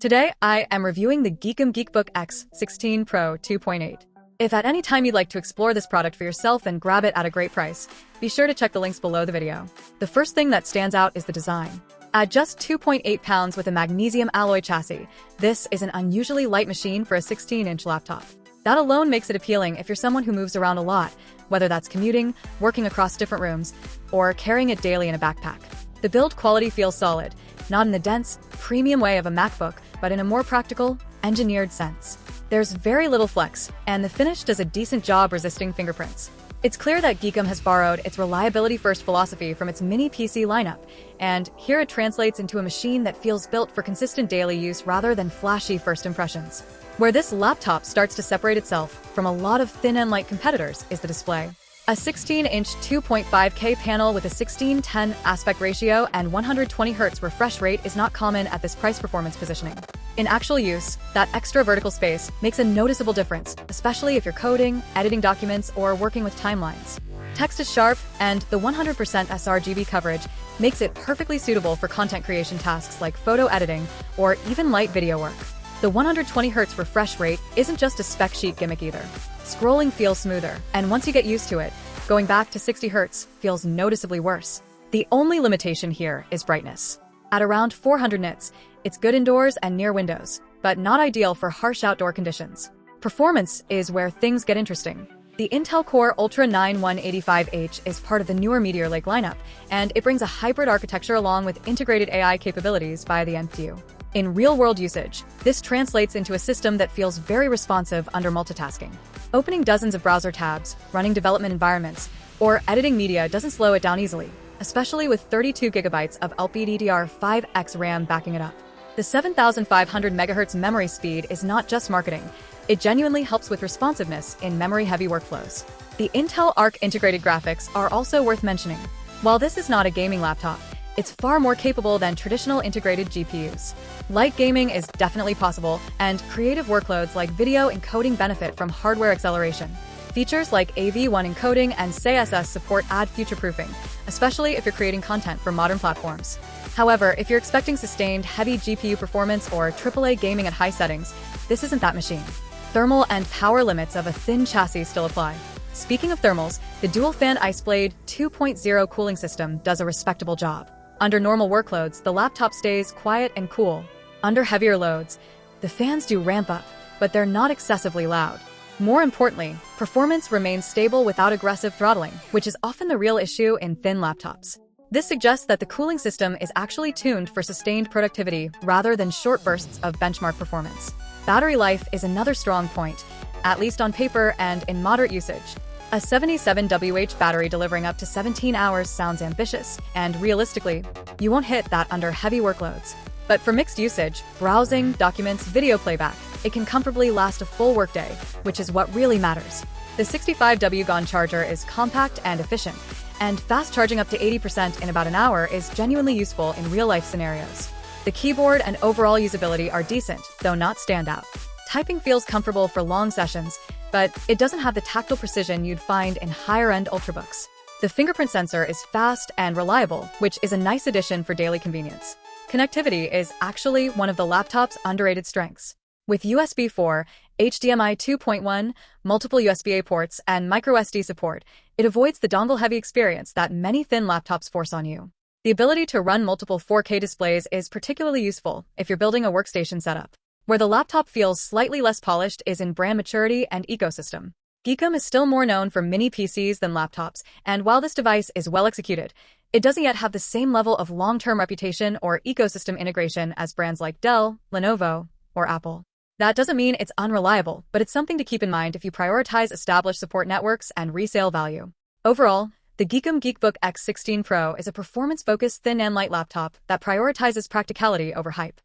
Today, I am reviewing the GEEKOM GeekBook X16 Pro 2.8. If at any time you'd like to explore this product for yourself and grab it at a great price, be sure to check the links below the video. The first thing that stands out is the design. At just 2.8 pounds with a magnesium alloy chassis, this is an unusually light machine for a 16-inch laptop. That alone makes it appealing if you're someone who moves around a lot, whether that's commuting, working across different rooms, or carrying it daily in a backpack. The build quality feels solid, not in the dense, premium way of a MacBook, but in a more practical, engineered sense. There's very little flex, and the finish does a decent job resisting fingerprints. It's clear that GEEKOM has borrowed its reliability-first philosophy from its mini PC lineup, and here it translates into a machine that feels built for consistent daily use rather than flashy first impressions. Where this laptop starts to separate itself from a lot of thin and light competitors is the display. A 16-inch 2.5K panel with a 16:10 aspect ratio and 120Hz refresh rate is not common at this price-performance positioning. In actual use, that extra vertical space makes a noticeable difference, especially if you're coding, editing documents, or working with timelines. Text is sharp, and the 100% sRGB coverage makes it perfectly suitable for content creation tasks like photo editing or even light video work. The 120Hz refresh rate isn't just a spec sheet gimmick either. Scrolling feels smoother, and once you get used to it, going back to 60Hz feels noticeably worse. The only limitation here is brightness. At around 400 nits, it's good indoors and near windows, but not ideal for harsh outdoor conditions. Performance is where things get interesting. The Intel Core Ultra 9 185H is part of the newer Meteor Lake lineup, and it brings a hybrid architecture along with integrated AI capabilities via the NPU. In real-world usage, this translates into a system that feels very responsive under multitasking. Opening dozens of browser tabs, running development environments, or editing media doesn't slow it down easily, especially with 32 GB of LPDDR5x RAM backing it up. The 7500 MHz memory speed is not just marketing, it genuinely helps with responsiveness in memory-heavy workflows. The Intel Arc integrated graphics are also worth mentioning. While this is not a gaming laptop, it's far more capable than traditional integrated GPUs. Light gaming is definitely possible, and creative workloads like video encoding benefit from hardware acceleration. Features like AV1 encoding and CSS support add future-proofing, especially if you're creating content for modern platforms. However, if you're expecting sustained, heavy GPU performance or AAA gaming at high settings, this isn't that machine. Thermal and power limits of a thin chassis still apply. Speaking of thermals, the dual-fan IceBlade 2.0 cooling system does a respectable job. Under normal workloads, the laptop stays quiet and cool. Under heavier loads, the fans do ramp up, but they're not excessively loud. More importantly, performance remains stable without aggressive throttling, which is often the real issue in thin laptops. This suggests that the cooling system is actually tuned for sustained productivity rather than short bursts of benchmark performance. Battery life is another strong point, at least on paper and in moderate usage. A 77 Wh battery delivering up to 17 hours sounds ambitious, and realistically, you won't hit that under heavy workloads. But for mixed usage, browsing, documents, video playback, it can comfortably last a full workday, which is what really matters. The 65W GON charger is compact and efficient, and fast charging up to 80% in about an hour is genuinely useful in real-life scenarios. The keyboard and overall usability are decent, though not standout. Typing feels comfortable for long sessions, but it doesn't have the tactile precision you'd find in higher-end ultrabooks. The fingerprint sensor is fast and reliable, which is a nice addition for daily convenience. Connectivity is actually one of the laptop's underrated strengths. With USB 4, HDMI 2.1, multiple USB-A ports, and microSD support, it avoids the dongle-heavy experience that many thin laptops force on you. The ability to run multiple 4K displays is particularly useful if you're building a workstation setup. Where the laptop feels slightly less polished is in brand maturity and ecosystem. GEEKOM is still more known for mini PCs than laptops, and while this device is well executed, it doesn't yet have the same level of long-term reputation or ecosystem integration as brands like Dell, Lenovo, or Apple. That doesn't mean it's unreliable, but it's something to keep in mind if you prioritize established support networks and resale value. Overall, the GEEKOM GeekBook X16 Pro is a performance-focused thin and light laptop that prioritizes practicality over hype.